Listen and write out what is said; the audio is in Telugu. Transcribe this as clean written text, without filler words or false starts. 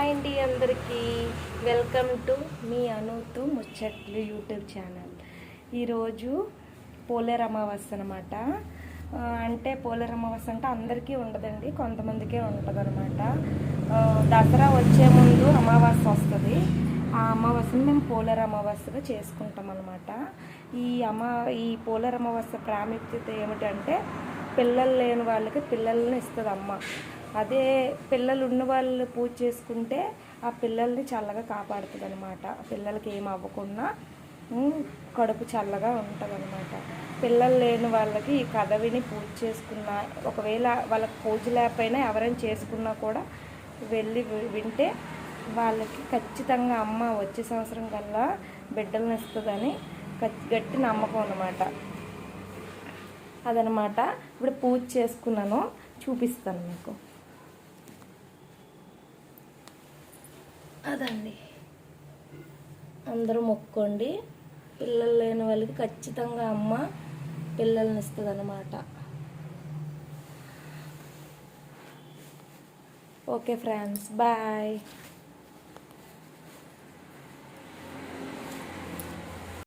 హాయ్ అండి అందరికీ వెల్కమ్ టు మీ అనూతు ముచ్చట్లు యూట్యూబ్ ఛానల్. ఈరోజు పోలేరు అమావాస్య అనమాట. అంటే పోలేరు అమావాస్య అంటే అందరికీ ఉండదండి, కొంతమందికే ఉంటుంది అనమాట. దసరా వచ్చే ముందు అమావాస్య వస్తుంది. ఆ అమావాస్యను మేము పోలేరు అమావాస్యగా చేసుకుంటాం అనమాట. ఈ పోలేరు అమావాస్య ప్రాముఖ్యత ఏమిటంటే పిల్లలు లేని వాళ్ళకి పిల్లల్ని ఇస్తుంది అమ్మ. అదే పిల్లలు ఉన్న వాళ్ళు పూజ చేసుకుంటే ఆ పిల్లల్ని చల్లగా కాపాడుతుంది అనమాట. పిల్లలకి ఏం అవ్వకుండా కడుపు చల్లగా ఉంటుంది అనమాట. పిల్లలు లేని వాళ్ళకి ఈ కథ విని పూజ చేసుకున్న, ఒకవేళ వాళ్ళకి పూజ లేకపోయినా ఎవరైనా చేసుకున్నా కూడా వెళ్ళి వింటే వాళ్ళకి ఖచ్చితంగా అమ్మ వచ్చే సంవత్సరం కల్లా బిడ్డలను ఇస్తుందని గట్టి నమ్మకం అనమాట. అదనమాట. ఇప్పుడు పూజ చేసుకున్నాను, చూపిస్తాను మీకు. అదండి, అందరూ మొక్కోండి. పిల్లలు లేని వాళ్ళకి ఖచ్చితంగా అమ్మ పిల్లల్ని ఇస్తుంది అనమాట. Okay friends, bye.